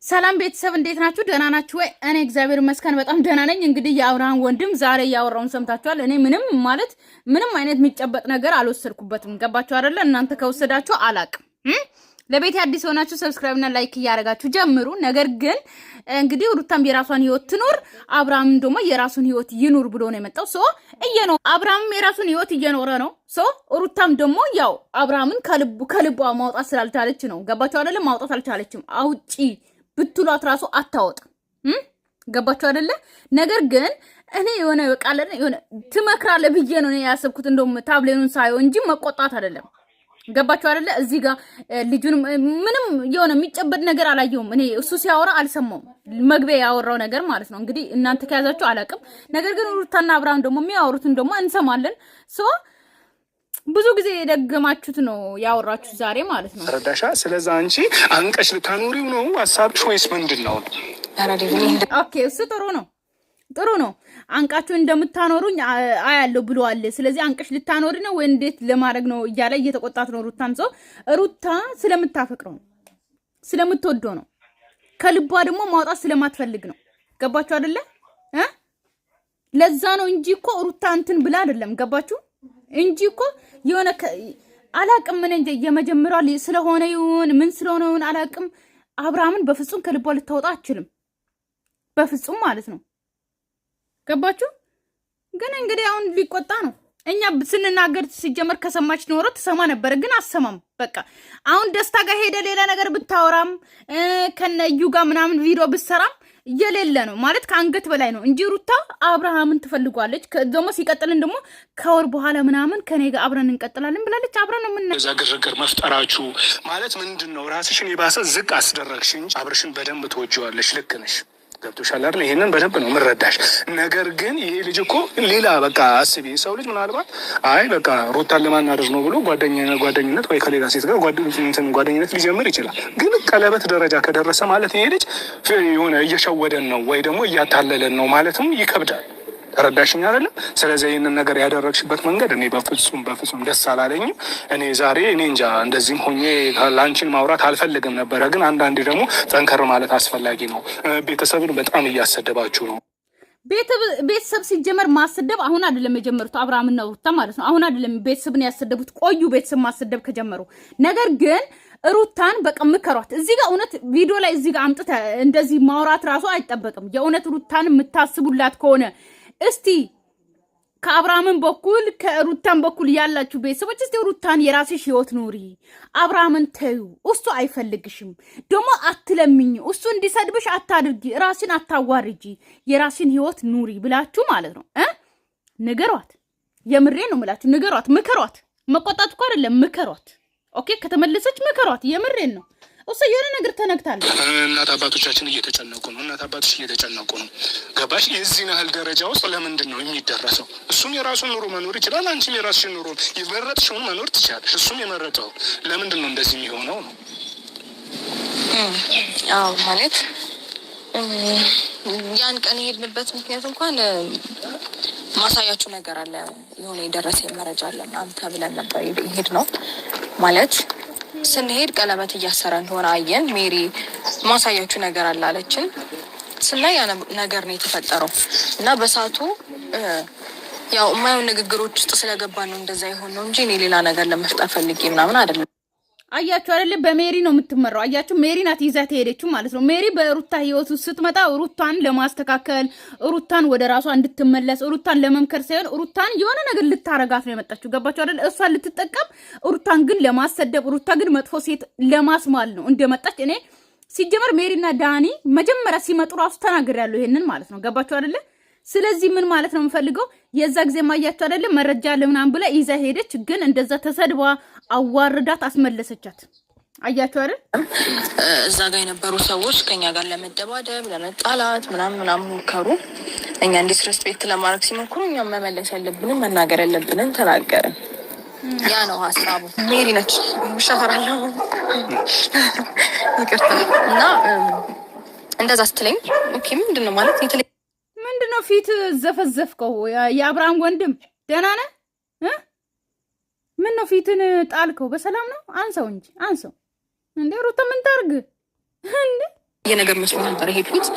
ሰላም ቤተሰብ እንዴት ናችሁ? ደህና ናችሁ ወይ? እኔ እግዚአብሔር ይመስገን በጣም ደህና ነኝ። እንግዲህ የአብርሃም ወንድም ዛሬ ያወራውን ሰምታችኋል። እኔ ምንም አይነት የሚጨበጥ ነገር አልወሰድኩበትም። ገባችሁ አይደለ? እናንተ ከወሰዳችሁ አላቅም። ለቤት አዲስ ሆናችሁ ሰብስክራይብ እና ላይክ እያደረጋችሁ ጀምሩ። ነገር ግን እንግዲህ ሩታም የራሷን ህይወት ትኖር፣ አብርሃም ደግሞ የራሱን ህይወት ይኑር ብሎ ነው የመጣው። አብርሃም የራሱን ህይወት እየኖረ ነው። ሩታም ደግሞ ያው አብርሃምን ከልቧ ማውጣት ስላልቻለች ነው። ገባችሁ አይደለ? ማውጣት አልቻለችም። አውጪ ብትሏት ራሱ አታወጣም። ገባችሁ አይደለ? ነገር ግን እኔ የሆነ ትመክራለህ ብዬ ነው ያሰብኩት። እንደውም ታብሌኑን ሳይሆን እንጂ መቆጣት አይደለም። ገባችሁ አይደለ? እዚህ ጋር ልጁን ምንም የሆነ የሚጨበጥ ነገር አላየሁም። እኔ እሱ ሲያወራ አልሰማውም። መግቢያ ያወራው ነገር ማለት ነው። እንግዲህ እናንተ ከያዛችሁ አላቅም። ነገር ግን ሩታና አብርሃም ደግሞ የሚያወሩትን ደግሞ እንሰማለን። ብዙ ጊዜ የደገማችሁት ነው ያወራችሁ ዛሬ ማለት ነው። ረዳሻ ስለዛ አንቺ አንቀሽ ልታኖሪው ነው ሐሳብሽ ወይስ ምንድነው? ኦኬ እሱ ጥሩ ነው። አንቃችሁ እንደምታኖሩኝ አያለው ብለዋል። ስለዚህ አንቀሽ ልታኖሪ ነው ወይ እንዴት ለማድረግ ነው እያለ እየተቆጣት ነው ሩታን። ሩታ ስለምታፈቅረው ነው፣ ስለምትወደው ነው፣ ከልቧ ደግሞ ማውጣት ስለማትፈልግ ነው። ገባችሁ አይደለ? ለዛ ነው እንጂ እኮ ሩታ እንትን ብላ አይደለም። ገባችሁ እንጂ እኮ የሆነ አላቅም ምን እንደ የመጀመሪያው ስለሆነ ይሁን ምን ስለሆነ ይሁን አላቅም። አብርሃምን በፍጹም ከልቧ ልታወጣ አትችልም። በፍጹም ማለት ነው። ገባችሁ? ግን እንግዲህ አሁን ሊቆጣ ነው። እኛ ስንናገር ሲጀመር ከሰማች ኖሮ ትሰማ ነበር፣ ግን አሰማም። በቃ አሁን ደስታ ጋር ሄደ ሌላ ነገር ብታወራም ከነዩ ጋር ምናምን ቪዲዮ ብትሰራም የሌለ ነው ማለት ከአንገት በላይ ነው እንጂ ሩታ አብርሃምን ትፈልጓለች። ደግሞ ሲቀጥልን ደግሞ ከወር በኋላ ምናምን ከኔ ጋር አብረን እንቀጥላለን ብላለች። አብረን ነው ምን እዛ ግርግር መፍጠራችሁ ማለት ምንድነው? ራስሽን የባሰ ዝቅ አስደረግሽ እንጂ አብርሽን በደንብ ትወጂዋለሽ። ልክ ነሽ። ገብቶሻል አይደል? ይሄንን በደንብ ነው የምረዳሽ። ነገር ግን ይሄ ልጅ እኮ ሌላ በቃ አስቢ። ሰው ልጅ ምናልባት አይ በቃ ሩታን ለማናደር ነው ብሎ ጓደኝነት ወይ ከሌላ ሴት ጋር ጓደኝነት ሊጀምር ይችላል። ግን ቀለበት ደረጃ ከደረሰ ማለት ይሄ ልጅ የሆነ እየሸወደን ነው ወይ ደግሞ እያታለለን ነው ማለትም ይከብዳል። ተረዳሽኝ አይደለም? ስለዚህ ይህንን ነገር ያደረግሽበት መንገድ እኔ በፍጹም ደስ አላለኝም። እኔ እንጃ እንደዚህም ሆኜ ላንቺን ማውራት አልፈልግም ነበረ። ግን አንዳንዴ ደግሞ ጠንከር ማለት አስፈላጊ ነው። ቤተሰብን በጣም እያሰደባችሁ ነው። ቤተሰብ ሲጀመር ማሰደብ አሁን አይደለም የጀመሩት አብርሃምና ሩታ ማለት ነው። አሁን አይደለም ቤተሰብን ያሰደቡት፣ ቆዩ ቤተሰብ ማሰደብ ከጀመሩ። ነገር ግን ሩታን በቃ ምከሯት። እዚህ ጋር እውነት ቪዲዮ ላይ እዚህ ጋር አምጥተ እንደዚህ ማውራት ራሱ አይጠበቅም። የእውነት ሩታን የምታስቡላት ከሆነ እስቲ ከአብርሃምን በኩል ከሩታን በኩል ያላችሁ ቤተሰቦች እስቲ ሩታን የራስሽ ህይወት ኑሪ፣ አብርሃምን ተዩ፣ እሱ አይፈልግሽም፣ ደግሞ አትለምኝ፣ እሱ እንዲሰድብሽ አታድርጊ፣ ራስን አታዋርጂ፣ የራስን ህይወት ኑሪ ብላችሁ ማለት ነው ንገሯት። የምሬ ነው የምላችሁ፣ ንገሯት፣ ምከሯት። መቆጣት እኮ አይደለም፣ ምከሯት። ኦኬ ከተመለሰች ምከሯት። የምሬን ነው። እሱ የሆነ ነገር ተነግታለች። እናት አባቶቻችን እየተጨነቁ ነው። እናት አባቶች እየተጨነቁ ነው። ገባሽ? የዚህን ያህል ደረጃ ውስጥ ለምንድን ነው የሚደረሰው? እሱም የራሱን ኑሮ መኖር ይችላል። አንቺም የራስሽን ኑሮ የመረጥሽውን መኖር ትችላለሽ። እሱም የመረጠው ለምንድን ነው እንደዚህ የሚሆነው ነው? አዎ ማለት ያን ቀን የሄድንበት ምክንያት እንኳን ማሳያችሁ ነገር አለ። የሆነ የደረሰ መረጃ አለ አንተ ብለን ነበር ይሄድ ነው ማለት ስንሄድ ቀለበት እያሰረ እንደሆነ አየን። ሜሪ ማሳያችሁ ነገር አለ አለችን። ስናይ ያ ነገር ነው የተፈጠረው እና በሳቱ ያው የማይሆን ንግግሮች ውስጥ ስለገባን ነው እንደዛ ይሆን ነው እንጂ እኔ ሌላ ነገር ለመፍጠር ፈልጌ ምናምን አይደለም። አያችሁ አይደለ? በሜሪ ነው የምትመራው። አያችሁ ሜሪ ናት ይዛት ሄደችው ማለት ነው። ሜሪ በሩታ ህይወት ውስጥ ስትመጣ ሩታን ለማስተካከል፣ ሩታን ወደ ራሷ እንድትመለስ፣ ሩታን ለመምከር ሳይሆን ሩታን የሆነ ነገር ልታረጋት ነው የመጣችው። ገባችሁ አይደል? እሷን ልትጠቀም፣ ሩታን ግን ለማሰደብ፣ ሩታ ግን መጥፎ ሴት ለማስማል ነው እንደመጣች። እኔ ሲጀመር ሜሪና ዳኒ መጀመሪያ ሲመጡ ራሱ ተናግሬያለሁ ይሄንን ማለት ነው። ገባችሁ አይደለ? ስለዚህ ምን ማለት ነው የምፈልገው የዛ ጊዜ ማያችሁ አይደለ? መረጃ ለምናም ብላ ይዛ ሄደች። ግን እንደዛ ተሰድባ አዋርዳት አስመለሰቻት። አያችሁ አይደል? እዛ ጋር የነበሩ ሰዎች ከኛ ጋር ለመደባደብ ለመጣላት ምናምን ሞከሩ። እኛ ዲስሬስፔክት ለማድረግ ሲሞክሩ እኛ መመለስ ያለብንን መናገር ያለብንን ተናገርን። ያ ነው ሀሳቡ። ሜሪ ነች ሻፈራለሁ ይቅርታ። እና እንደዛ ስትለኝ ኦኬ ምንድነው ማለት ምንድነው ፊት ዘፈዘፍከው? የአብርሃም ወንድም ደህና ነህ? ምን ነው ፊትን ጣልከው? በሰላም ነው? አንሰው እንጂ አንሰው። እንዴ ሩታ ምን ታርግ እንዴ? የነገር መስሎ ነበር ሄድኩት።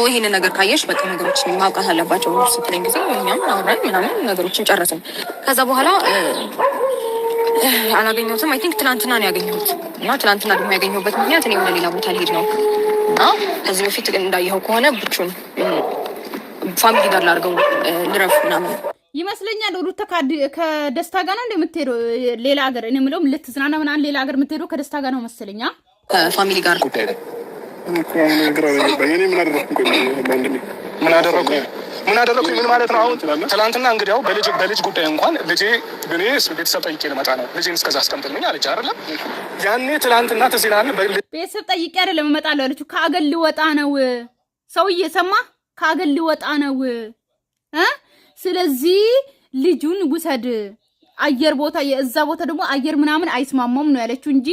ይሄንን ነገር ካየሽ በቃ ነገሮችን ማብቃት አለባቸው ስትለኝ ጊዜ እኛም አብረን ምናምን ነገሮችን ጨረስን። ከዛ በኋላ አላገኘሁትም። አይ ቲንክ ትናንትና ነው ያገኘሁት እና ትናንትና ደግሞ ያገኘሁበት ምክንያት እኔ ወደ ሌላ ቦታ ልሄድ ነው እና ከዚህ በፊት እንዳየኸው ከሆነ ብቹን ፋሚሊ ጋር ላድርገው ልረፍ ምናምን ይመስለኛል። ሩታ ከደስታ ጋር ነው እንደምትሄደው ሌላ ሀገር። እኔ የምለውም ልትዝናና ምናምን ሌላ ሀገር የምትሄደው ከደስታ ጋር ነው መሰለኛ ከፋሚሊ ጋር ምን አደረኩኝ? ምን ማለት ነው? አሁን ትናንትና እንግዲያው በልጅ ጉዳይ እንኳን ልጄ እኔ ቤተሰብ ጠይቄ ልመጣ ነው ልጄን እስከዛ አስቀምጥልኝ አለች አይደለም? ያኔ ትናንትና ትዝ ይልሃል። ቤተሰብ ጠይቄ አይደለም እመጣለሁ አለችው። ከአገር ልወጣ ነው ሰውዬ፣ ሰማ? ከአገር ልወጣ ነው ስለዚህ ልጁን ውሰድ አየር ቦታ፣ የእዛ ቦታ ደግሞ አየር ምናምን አይስማማም ነው ያለችው እንጂ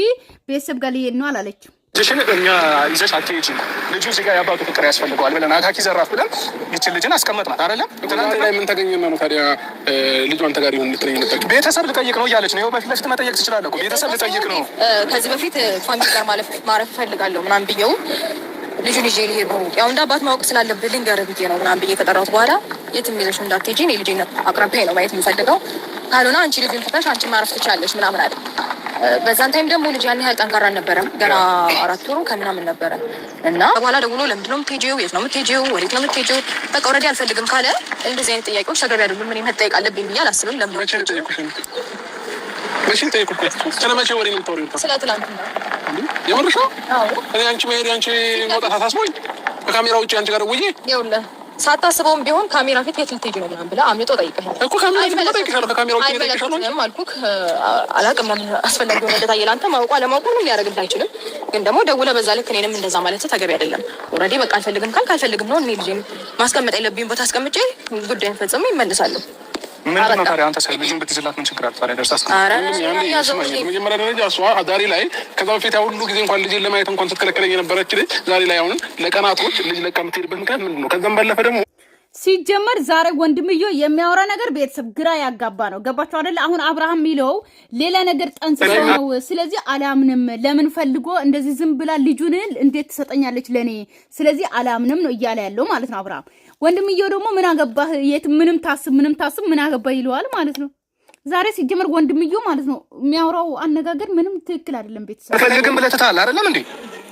ቤተሰብ ጋር ልሄድ ነው አላለችም። ልጅሽን እኛ ይዘሽ አትሄጂም፣ ልጁ እዚህ ጋር የአባቱ ፍቅር ያስፈልገዋል ብለን አካኪ ዘራፍ ብለን ይችን ልጅን አስቀመጥናት አይደለም? ትናንት ላይ ምን ተገኘና ነው ታዲያ ልጁ አንተ ጋር ይሁን ልትለኝ ነበር? ቤተሰብ ልጠይቅ ነው እያለች ነው። በፊት ለፊት መጠየቅ ትችላለህ እኮ ቤተሰብ ልጠይቅ ነው። ከዚህ በፊት ፋሚሊ ጋር ማረፍ እፈልጋለሁ ምናምን ብዬው ልጁን ይዤ ልሄድ ነው ያው እንደ አባት ማወቅ ስላለብህ ልንገርህ ብዬ ነው ምናምን ብዬ ከጠራሁት በኋላ የትም ይዘሽ እንዳትሄጂ እኔ ልጄን አቅራቢያ ነው ማየት የምፈልገው፣ ካልሆነ አንቺ ልጅን ፍታሽ አንቺ ማረፍ ትችላለች ምናምን አለ። በዛን ታይም ደግሞ ልጅ ያን ያህል ጠንካራ አልነበረም፣ ገና 4 ወሩ ከምናምን ነበረ እና በኋላ ደውሎ ለምንድን ነው የምትሄጂው? የት ነው የምትሄጂው? ወዴት ነው የምትሄጂው? በቃ ኦልሬዲ አልፈልግም ካለ እንደዚህ አይነት ጥያቄዎች ተገቢ አይደሉም። ምን መጠየቅ አለብኝ ብዬ አላስብም። ለምን መቼ ጠየቁሽ? ስለመቼ ወሬ ነው የምታወሪው? ስለ ትናንትና የምርሽ ነው? እኔ አንቺ መሄድ አንቺ መውጣት አሳስቦኝ ከካሜራ ውጭ አንቺ ጋር ደውዬ ይኸውልህ ሳታስበውም ቢሆን ካሜራ ፊት የት ልትሄጂ ነው ምናምን ብለህ አምልጦ ጠይቀኸኝ እኮ ካሜራ ፊት ጠይቀሻለሁ። ከካሜራ ውጭ ጠይቀሻለሁ አልኩህ። አላውቅም ለምን አስፈላጊ ሆነ እንደታየ ለአንተ ማወቁ አለማወቁ ምንም ሊያደርግልህ አይችልም። ግን ደግሞ ደውለህ በዛ ልክ እኔንም እንደዛ ማለት ተገቢ አይደለም። ኦልሬዲ በቃ አልፈልግም ካልክ አልፈልግም ነው። እኔ ልጄን ማስቀመጥ የለብኝም ቦታ አስቀምጬ ጉዳይን ፈጽሜ ይመልሳለሁ። ምንድን ነው ታዲያ አንተ ልጁን ብትይዝላት ምን ችግር አለ? ታዲያ ደርሳ መጀመሪያ ደረጃ እሷ ዛሬ ላይ ከዛ በፊት ያ ሁሉ ጊዜ እንኳን ልጅን ለማየት እንኳን ስትከለከለኝ የነበረች ልጅ ዛሬ ላይ አሁን ለቀናቶች ልጅ ለቃ የምትሄድበት ምክንያት ምንድን ነው? ከዛም ባለፈ ደግሞ ሲጀመር ዛሬ ወንድምዮ የሚያወራ ነገር ቤተሰብ ግራ ያጋባ ነው። ገባችሁ አይደለ? አሁን አብርሃም ሚለው ሌላ ነገር ጠንስሶ ነው። ስለዚህ አላምንም። ለምን ፈልጎ እንደዚህ ዝም ብላ ልጁን እንዴት ትሰጠኛለች ለኔ? ስለዚህ አላምንም ነው እያለ ያለው ማለት ነው አብርሃም። ወንድምዮ ደግሞ ምን አገባህ? የት ምንም ታስብ ምን አገባህ ይለዋል ማለት ነው። ዛሬ ሲጀመር ወንድምዮ ማለት ነው የሚያወራው አነጋገር ምንም ትክክል አይደለም። ቤተሰብ ፈልግም ብለህ ትታል አይደለም እንዴ?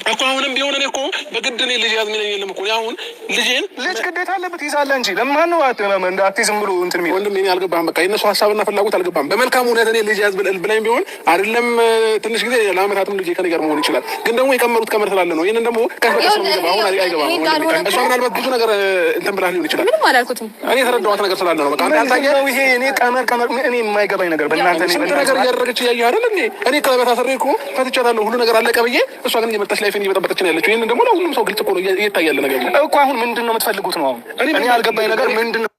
እኮ አሁንም ቢሆን እኔ እኮ በግድ እኔ ልጅ ያዝ ሚለኝ የለም እኮ አሁን ልጅ ግዴታ አለበት ይዛለህ እንጂ ለማን ነው አትይዝም ብሎ እንትን የሚለው? ወንድም እኔ አልገባህም። በቃ የእነሱ ሀሳብና ፍላጎት አልገባህም። በመልካም እውነት እኔ ልጅ ያዝ ብላኝ ቢሆን አይደለም ትንሽ ጊዜ ለአመታትም ልጅ ከኔ ጋር መሆን ይችላል። ግን ደግሞ የቀመሩት ቀመር ስላለ ነው። ይህንን ደግሞ ቀስ በቀስ ነው የሚገባ። አሁን አይገባም። እሷ ምናልባት ብዙ ነገር እንትን ብላህ ሊሆን ይችላል። ምንም አላልኩትም። እኔ የተረዳኋት ነገር ስላለ ነው። በቃ አንታኛው ይሄ እኔ ቀመር እኔ የማይገባኝ ነገር በእናንተ ስንት ነገር እያደረገች እያየህ አይደል እንዴ? እኔ ቀለበት አስሬ እኮ ፈትቻታለሁ። ሁሉ ነገር አለቀ ብዬ እሷ ግን እየመጣች ላይፌን እየበጠበጠች ነው ያለችው። ይህንን ደግሞ ለሁሉም ሰው ግልጽ እኮ ነው እየታያለ ነገር እኮ። አሁን ምንድን ነው የምትፈልጉት ነው? አሁን እኔ ያልገባኝ ነገር ምንድን ነው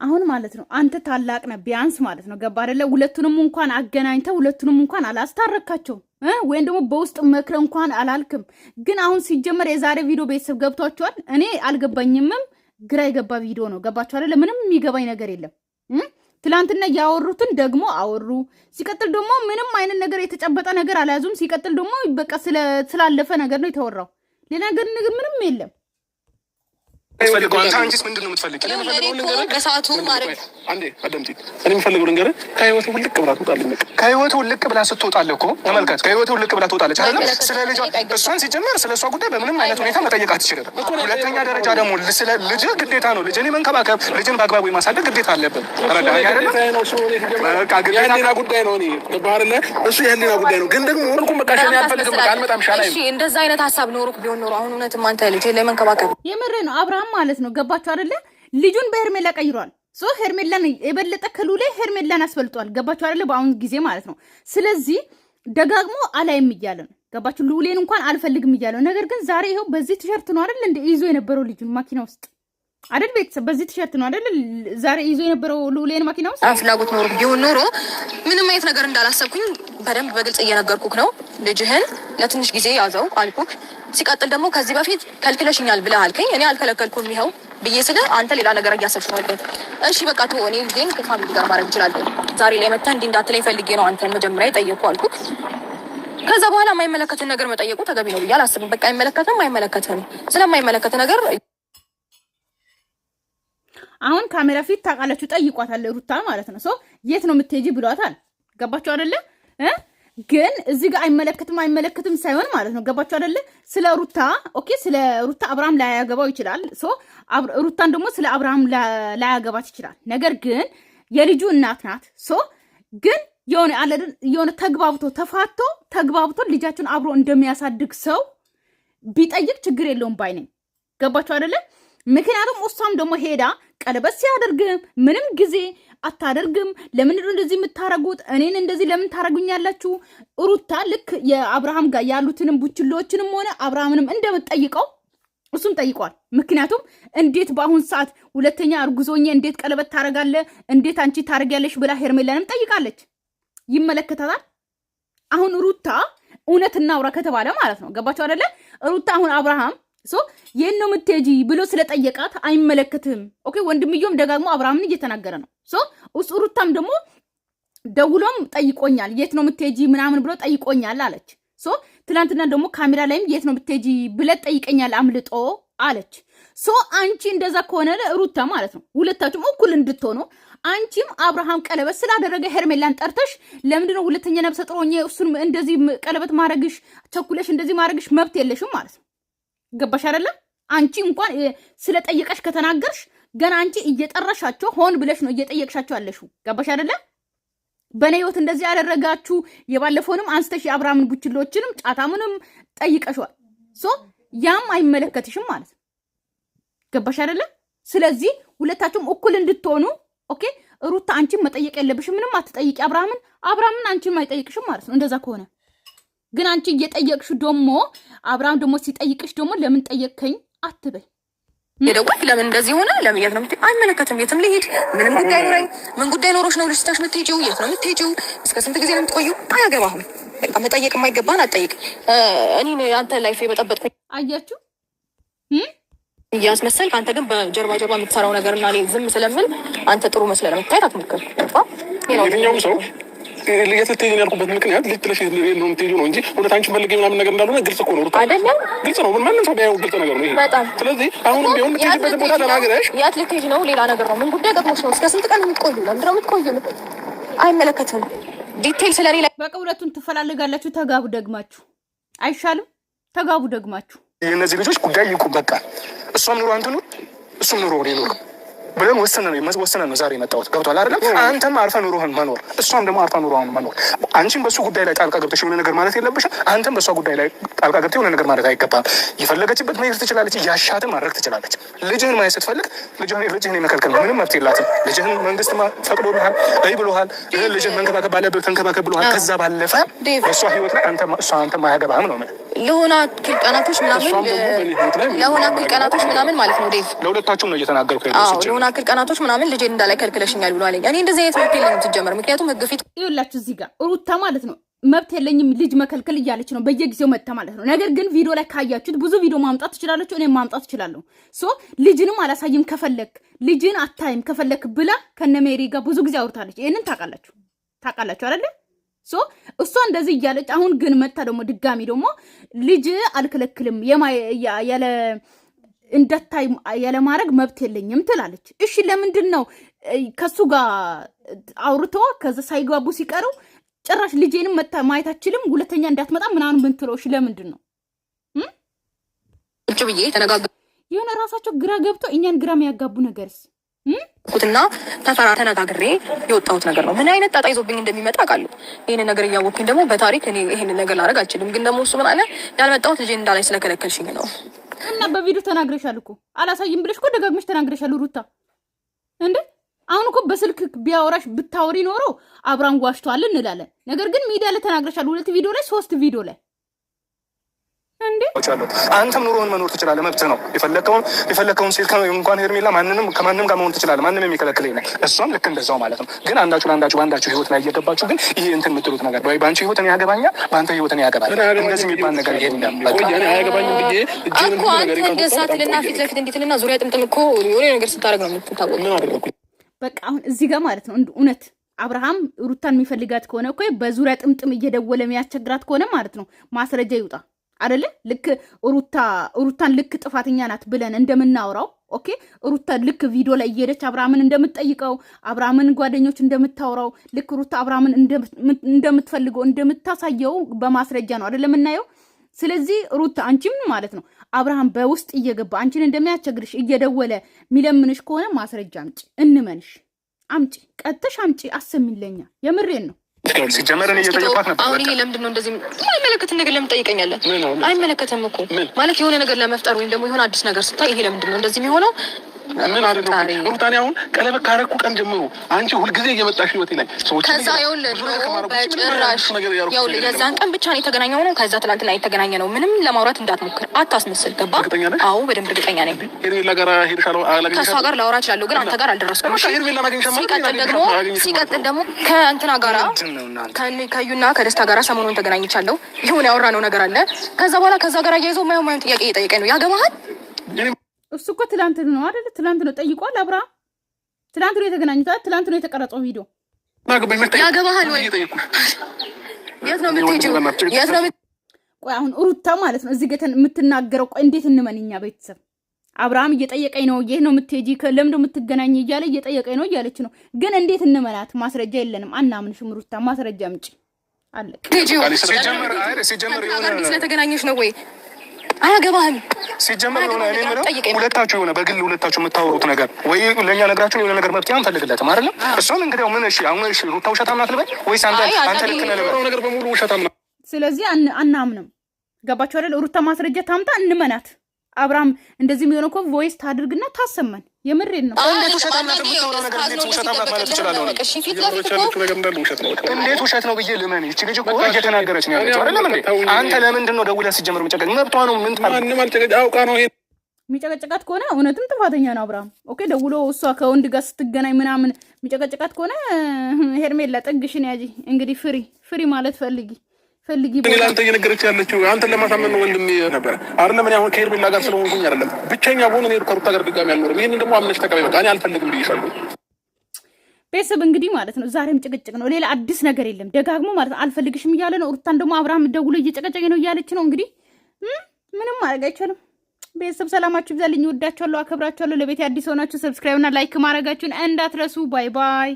አሁን ማለት ነው? አንተ ታላቅ ነህ ቢያንስ ማለት ነው። ገባ አይደለ? ሁለቱንም እንኳን አገናኝተው ሁለቱንም እንኳን አላስታረካቸው ወይም ደግሞ በውስጥ መክረ እንኳን አላልክም። ግን አሁን ሲጀመር የዛሬ ቪዲዮ ቤተሰብ ገብቷቸዋል። እኔ አልገባኝምም። ግራ የገባ ቪዲዮ ነው። ገባቸው አይደለ? ምንም የሚገባኝ ነገር የለም። ትላንትና ያወሩትን ደግሞ አወሩ። ሲቀጥል ደግሞ ምንም አይነት ነገር የተጨበጠ ነገር አልያዙም። ሲቀጥል ደግሞ በቃ ስላለፈ ነገር ነው የተወራው። ሌላ ነገር ምንም የለም። አንቺስ ምንድን ነው የምትፈልጊው? በሰዓቱ ማለት አንዴ አደምጪ። እኔ የምፈልገው ነገር ከህይወቱ ውልቅ ብላ ትወጣለች። ከህይወቱ ውልቅ ብላ ስትወጣለህ እኮ ተመልከት። ከህይወቱ ውልቅ ብላ ትወጣለች አይደል? ስለ ልጇ እሷን ሲጀመር ስለ እሷ ጉዳይ በምንም አይነት ሁኔታ መጠየቅ አትችልም። ሁለተኛ ደረጃ ደግሞ ስለ ልጅ ግዴታ ነው። ልጅን መንከባከብ፣ ልጅን በአግባቡ የማሳደግ ግዴታ አለብን። ረዳኸኝ አይደል? በቃ የህሊና ጉዳይ ነው። እኔ ባህር ላይ እሱ የህሊና ጉዳይ ነው። ግን ደግሞ ምንኩም በቃ ሸኔ አልፈልግም። በቃ አልመጣም። ሻላይ እሺ፣ እንደዛ አይነት ሀሳብ ኖሮክ ቢሆን ኖሮ አሁን እውነትም አንተ ልጅ ላይ መንከባከብ የምሬ ነው አብርሃም ማለት ነው። ገባችሁ አይደለ? ልጁን በሄርሜላ ቀይሯል። ሄርሜላን የበለጠ ከሉሌ ሄርሜላን አስበልጧል። ገባችሁ አይደለ? በአሁን ጊዜ ማለት ነው። ስለዚህ ደጋግሞ አላይም እያለ ነው። ገባችሁ? ሉሌን እንኳን አልፈልግም እያለ ነው። ነገር ግን ዛሬ ይኸው በዚህ ቲሸርት ነው አይደል እንደ ይዞ የነበረው ልጁን ማኪና ውስጥ አይደል? ቤተሰብ በዚህ ቲሸርት ነው አይደል ዛሬ ይዞ የነበረው ሉሌን ማኪና ውስጥ። ፍላጎት ኖሮ ቢሆን ኖሮ ምንም አይነት ነገር እንዳላሰብኩኝ በደንብ በግልጽ እየነገርኩክ ነው። ልጅህን ለትንሽ ጊዜ ያዘው አልኩክ። ሲቀጥል ደግሞ ከዚህ በፊት ከልክለሽኛል ብለህ አልከኝ። እኔ አልከለከልኩም ይኸው ብዬ ስለ አንተ ሌላ ነገር እያሰብሽ ነው አይደል? እሺ በቃ ተወው። እኔ ልጄን ከፋሚሊ ጋር ማድረግ እችላለሁ። ዛሬ ላይ መጣ እንዲህ እንዳትለኝ ፈልጌ ነው አንተን መጀመሪያ የጠየቅኩህ አልኩህ። ከዛ በኋላ የማይመለከትን ነገር መጠየቁ ተገቢ ነው ብዬ አላስብም። በቃ አይመለከትም ስለማይመለከት ነገር አሁን ካሜራ ፊት ታውቃላችሁ ጠይቋታል ሩታ ማለት ነው። የት ነው የምትሄጂ ብሏታል። ገባችሁ አይደለ? ግን እዚህ ጋር አይመለከትም ሳይሆን ማለት ነው። ገባችሁ አይደለ? ስለ ሩታ ኦኬ፣ ስለ ሩታ አብርሃም ላያገባው ይችላል። ሩታን ደግሞ ስለ አብርሃም ላያገባት ይችላል። ነገር ግን የልጁ እናት ናት። ግን የሆነ ተግባብቶ ልጃችሁን አብሮ እንደሚያሳድግ ሰው ቢጠይቅ ችግር የለውም ባይ ነኝ። ገባችሁ አይደለ? ምክንያቱም እሷም ደግሞ ሄዳ ቀለበት ሲያደርግም ምንም ጊዜ አታደርግም። ለምንድን ነው እንደዚህ የምታረጉት? እኔን እንደዚህ ለምን ታረጉኛላችሁ? ሩታ ልክ የአብርሃም ጋር ያሉትንም ቡችሎችንም ሆነ አብርሃምንም እንደምትጠይቀው እሱም ጠይቋል። ምክንያቱም እንዴት በአሁን ሰዓት ሁለተኛ እርጉዞኜ እንዴት ቀለበት ታረጋለ? እንዴት አንቺ ታረጊያለሽ ብላ ሄርሜላንም ጠይቃለች። ይመለከታታል። አሁን ሩታ እውነት እናውራ ከተባለ ማለት ነው። ገባችሁ አይደለ? ሩታ አሁን አብርሃም ይህን ነው የምትሄጂ ብሎ ስለጠየቃት አይመለከትም። ኦኬ፣ ወንድምዮም ደጋግሞ አብርሃምን እየተናገረ ነው። እሱ ሩታም ደግሞ ደውሎም ጠይቆኛል፣ የት ነው የምትሄጂ ምናምን ብሎ ጠይቆኛል አለች። ትናንትና ደግሞ ካሜራ ላይም የት ነው የምትሄጂ ብለት ጠይቀኛል አምልጦ አለች። አንቺ እንደዛ ከሆነ ሩታ ማለት ነው ሁለታችሁም እኩል እንድትሆኑ አንቺም አብርሃም ቀለበት ስላደረገ ሄርሜላን ጠርተሽ ለምንድነው ሁለተኛ ነብሰ ጥሩ ሆኜ እሱን እንደዚህ ቀለበት ማድረግሽ ቸኩለሽ እንደዚህ ማድረግሽ መብት የለሽም ማለት ነው። ገባሽ አይደለም? አንቺ እንኳን ስለጠየቀሽ ከተናገርሽ ገና አንቺ እየጠራሻቸው ሆን ብለሽ ነው እየጠየቅሻቸው ያለሽው። ገባሽ አይደለም? በኔ ህይወት እንደዚህ ያደረጋችሁ የባለፈውንም አንስተሽ የአብርሃምን ቡችሎችንም ጫታምንም ጠይቀሽዋል። ያም አይመለከትሽም ማለት ነው። ገባሽ አይደለም? ስለዚህ ሁለታችሁም እኩል እንድትሆኑ ኦኬ። ሩታ አንቺን መጠየቅ የለብሽም፣ ምንም አትጠይቂ አብርሃምን አንቺን አይጠይቅሽም ማለት ነው። እንደዛ ከሆነ ግን አንቺ እየጠየቅሽ ደግሞ አብርሃም ደግሞ ሲጠይቅሽ ደግሞ ለምን ጠየቅከኝ አትበይ። የደወል ለምን እንደዚህ ሆነ? ለምን የት ነው የምትሄጂው? አይመለከትም። የትም ልሂድ ምንም ጉዳይ ኖረኝ። ምን ጉዳይ ኖሮሽ ነው ልጅታሽ የምትሄጂው? የት ነው የምትሄጂው? እስከ ስንት ጊዜ ነው የምትቆዩ? አያገባህም። በቃ መጠየቅ የማይገባህን አትጠይቅ። እኔ አንተ ላይፍ የበጠበጥኩኝ አያችሁ እያስመሰልክ አንተ ግን በጀርባ የምትሰራው ነገር እና እኔ ዝም ስለምል አንተ ጥሩ መስለህ ለመታየት አትሞክር። የትኛውም ሰው የት ልትሄጂ ያልኩበት ምክንያት ልትለሽ ነው የምትሄጂው ነው እንጂ እውነት አንቺ ፈልጌ ምናምን ነገር እንዳልሆነ ግልጽ እኮ ነው አይደለም? ግልጽ ነው። ማንም ሰው ቢያየው ግልጽ ነገር ነው ይሄ በጣም። ስለዚህ አሁንም ቢሆን የምትሄጂበት ቦታ ተናግረሽ የት ልትሄጂ ነው ሌላ ነገር ነው። ምን ጉዳይ ገጥሞሽ ነው? እስከ ስንት ቀን የምትቆዩ? ለምንድን ነው የምትቆዩ? አይመለከትም። ዲቴል ስለሌላ በቃ ሁለቱን ትፈላልጋላችሁ። ተጋቡ ደግማችሁ አይሻልም? ተጋቡ ደግማችሁ። የእነዚህ ልጆች ጉዳይ ይቁም በቃ። እሷም ኑሮ አንተ ኑር እሱም ኑሮ ወሬ ኑር ብለን ወሰነን ነው ዛሬ የመጣሁት። ገብቶሃል አይደለም? አንተም አርፈ ኑሮህን መኖር እሷም ደግሞ አርፈ ኑሮህን መኖር። አንቺም በሱ ጉዳይ ላይ ጣልቃ ገብተሽ የሆነ ነገር ማለት የለብሽም። አንተም በሷ ጉዳይ ላይ ጣልቃ ገብተሽ የሆነ ነገር ማለት አይገባም። የፈለገችበት መሄድ ትችላለች፣ ያሻትን ማድረግ ትችላለች። ልጅህን ማየት ስትፈልግ ልጅህን የመከልከል ነው ምንም መብት የላትም። ልጅህን መንግስት ፈቅዶልሃል፣ ብሎሃል። ልጅህን መንከባከብ ባለብህ ተንከባከብ ብሎሃል። ከዛ ባለፈ በእሷ ህይወት ላይ አንተ አያገባህም ነው ለሆነ አክል ቀናቶች ምናምን ማለት ነው ዴቭ። ለሁለታችሁም ነው እየተናገርኩ ያለው። ለሆነ አክል ቀናቶች ምናምን ልጄን እንዳላይ ከልክለሽኛል ብሎ አለኝ። እኔ እንደዚህ አይነት መብት የለኝም ትጀመር። ምክንያቱም ህግ ፊት ይኸውላችሁ እዚህ ጋር ሩታ ማለት ነው መብት የለኝም ልጅ መከልከል እያለች ነው በየጊዜው መጣ ማለት ነው። ነገር ግን ቪዲዮ ላይ ካያችሁት ብዙ ቪዲዮ ማምጣት ትችላለች፣ እኔም ማምጣት እችላለሁ። ልጅንም አላሳይም ከፈለክ ልጅን አታይም ከፈለክ ብላ ከነሜሪ ጋር ብዙ ጊዜ አውርታለች። ይሄንን ታውቃላችሁ አይደል? እሷ እንደዚህ እያለች አሁን ግን መታ ደግሞ ድጋሚ ደግሞ ልጅ አልከለክልም ያለ እንደታይ ያለ ማድረግ መብት የለኝም ትላለች። እሺ ለምንድን ነው ከሱ ጋር አውርቶ ከዛ ሳይጋቡ ሲቀሩ ጭራሽ ልጄንም ማየት አትችልም ሁለተኛ እንዳትመጣ ምናምን ብንትለው? እሺ ለምንድን ነው እጭ ብዬ ተነጋገሩ የሆነ ራሳቸው ግራ ገብቶ እኛን ግራም ያጋቡ ነገርስ ኩትና ተነጋግሬ የወጣሁት ነገር ነው። ምን አይነት ጣጣ ይዞብኝ እንደሚመጣ አውቃለሁ። ይሄንን ነገር እያወቅኩኝ ደግሞ በታሪክ እኔ ይሄንን ነገር ላደርግ አልችልም። ግን ደግሞ እሱ ምን አለ ያልመጣሁት ልጄን እንዳላይ ስለከለከልሽኝ ነው። እና በቪዲዮ ተናግረሻል እኮ አላሳይም ብለሽ እኮ ደጋግመሽ ተናግረሻል ሩታ። እንዴ አሁን እኮ በስልክ ቢያወራሽ ብታወሪ ኖሮ አብራን ዋሽቷል እንላለን። ነገር ግን ሚዲያ ላይ ተናግረሻል። 2 ቪዲዮ ላይ 3 ቪዲዮ ላይ እንዴ አንተም ኑሮህን መኖር ትችላለህ፣ መብትህ ነው። የፈለከውን ሴት እንኳን ሄርሜላ ከማንም ጋር መሆን ትችላለህ። ማንም የሚከለክልህ ነው። እሷም ልክ እንደዛው ማለት ነው። ግን አንዳችሁ በአንዳችሁ ህይወት ላይ እየገባችሁ ግን ይሄ እንትን የምትሉት ነገር ወይ በአንቺ ህይወት እኔ ያገባኛል፣ በአንተ ህይወት እኔ ያገባል፣ እንደዚህ የሚባል ነገር ይሄ አያገባኝም ብዬ እኮ አንተ እንደሳትልና ፊት ለፊት እንዲትልና ዙሪያ ጥምጥም እኮ የሆነ ነገር ስታደርግ ነው የምትታወቀው። በቃ አሁን እዚህ ጋር ማለት ነው እውነት አብርሃም ሩታን የሚፈልጋት ከሆነ እኮ በዙሪያ ጥምጥም እየደወለ የሚያስቸግራት ከሆነ ማለት ነው ማስረጃ ይውጣ አይደለ? ልክ ሩታን ልክ ጥፋተኛ ናት ብለን እንደምናወራው ኦኬ፣ ሩታ ልክ ቪዲዮ ላይ እየሄደች አብርሃምን እንደምትጠይቀው አብርሃምን ጓደኞች እንደምታወራው ልክ ሩታ አብርሃምን እንደምትፈልገው እንደምታሳየው በማስረጃ ነው አይደለ የምናየው። ስለዚህ ሩታ አንቺም ማለት ነው አብርሃም በውስጥ እየገባ አንቺን እንደሚያስቸግርሽ እየደወለ የሚለምንሽ ከሆነ ማስረጃ አምጪ፣ እንመንሽ፣ አምጪ፣ ቀጥሽ አምጪ፣ አሰሚለኛ። የምሬን ነው። ሲጀመር እኔ እየጠየኳት ነበር። አሁን ይሄ ለምንድን ነው እንደዚህ አይመለከትም ነገር ለምን ጠይቀኛለህ? አይመለከትም እኮ ማለት የሆነ ነገር ለመፍጠር ወይም ደግሞ የሆነ አዲስ ነገር ስታይ ይሄ ለምንድን ነው እንደዚህ የሚሆነው? ምን አይደለም ሩታኔ አሁን ቀለበት ካረኩ ቀን ጀምሮ አንቺ ሁልጊዜ እየመጣሽ ህይወቴ ላይ ሰዎች ከዛ በጭራሽ የዛን ቀን ብቻ ነው የተገናኘው ነው። ከዛ ትናንትና የተገናኘ ነው። ምንም ለማውራት እንዳትሞክር፣ አታስመስል። ገባ? አዎ በደንብ እርግጠኛ ነኝ። ሄርሜላ ጋር ሄድሻለሁ አላገኘሽም? ከእሷ ጋር ላወራ እችላለሁ፣ ግን አንተ ጋር አልደረስኩም። ሲቀጥል ደግሞ ከእንትና ጋራ ከዩና ከደስታ ጋራ ሰሞኑን ተገናኝቻለሁ። ይሁን ያወራነው ነገር አለ። ከዛ በኋላ ከዛ ጋር አያይዘው ማየውን ጥያቄ እየጠየቀኝ ነው። ያገባሃል? እሱ እኮ ትላንት ነው አይደል? ትላንት ነው ጠይቋል። አብርሃም ትላንት ነው የተገናኙት። ትላንት ነው የተቀረጸው ቪዲዮ። ያገባሃል ወይ? የት ነው የምትሄጂው? የት ነው? ቆይ አሁን ሩታ ማለት ነው እዚህ ጋር የምትናገረው ቆይ እንዴት እንመንኛ? ቤተሰብ አብርሃም እየጠየቀኝ ነው፣ የት ነው የምትሄጂ፣ ለምን ነው የምትገናኝ እያለ እየጠየቀኝ ነው እያለች ነው። ግን እንዴት እንመናት? ማስረጃ የለንም፣ አናምንሽም። ሩታ ማስረጃ አምጪ። አለቀ። ሲጀመር ስለተገናኘሽ ነው ወይ? አያገባህም። ሲጀመር የሆነ እኔ የምለው ሁለታችሁ የሆነ በግል ሁለታችሁ የምታወሩት ነገር ወይ ለእኛ ነግራችሁ የሆነ ነገር መፍትሄ አንፈልግለትም አይደለም። እሷም እንግዲህ ምን እሺ አሁን እሺ ሩታ ውሸታም ናት ልበል ወይስ አንተ ልክ ነህ ልበል? ነገር በሙሉ ውሸታም ናት። ስለዚህ አናምንም። ገባችሁ አይደል? ሩታ ማስረጃ ታምጣ፣ እንመናት። አብርሃም እንደዚህ የሚሆነው እኮ ቮይስ ታድርግና ታሰማን። የምሬን ነው። እንዴት ውሸታም ናት የምታወራው ነገር እንዴት ውሸታም ናት ማለት ትችላለህ? እንዴት ውሸት ነው ብዬ ልመን? ይቺ ልጅ እኮ እየተናገረች ነው ያለችው አይደለም እንዴ? አንተ ለምንድን ነው ደውለህ ሲጀምር መጨቀጭ? መብቷ ነው። ምን ማንም አልጨቀጭ አውቃ ነው ይሄ የሚጨቀጭቃት ከሆነ እውነትም ጥፋተኛ ነው አብርሃም። ኦኬ ደውሎ እሷ ከወንድ ጋር ስትገናኝ ምናምን የሚጨቀጭቃት ከሆነ ሄርሜላ ጥግሽን ያጂ። እንግዲህ ፍሪ ማለት ፈልጊ ለአንተ እየነገረች ያለችው አንተን ለማሳመን ነው ወንድሜ ነበር አይደለም። እኔ አሁን ከሄርሜላ ጋር ስለሆንኩኝ አይደለም ብቸኛ በሆነ እኔ ከሩታ ጋር ድጋሚ አልኖርም። ይህንን ደግሞ አምነሽ ተቀበይ። በቃ እኔ አልፈልግም ብዬሻለሁ። ቤተሰብ እንግዲህ ማለት ነው ዛሬም ጭቅጭቅ ነው፣ ሌላ አዲስ ነገር የለም። ደጋግሞ ማለት ነው አልፈልግሽም እያለ ነው። ሩታን ደግሞ አብርሃም ደውሎ እየጨቀጨቀ ነው እያለች ነው። እንግዲህ ምንም ማድረግ አይቻልም። ቤተሰብ ሰላማችሁ ይብዛልኝ። ወዳችኋለሁ፣ አከብራችኋለሁ። ለቤት አዲስ ሆናችሁ ሰብስክራይብ እና ላይክ ማድረጋችሁን እንዳትረሱ። ባይ ባይ።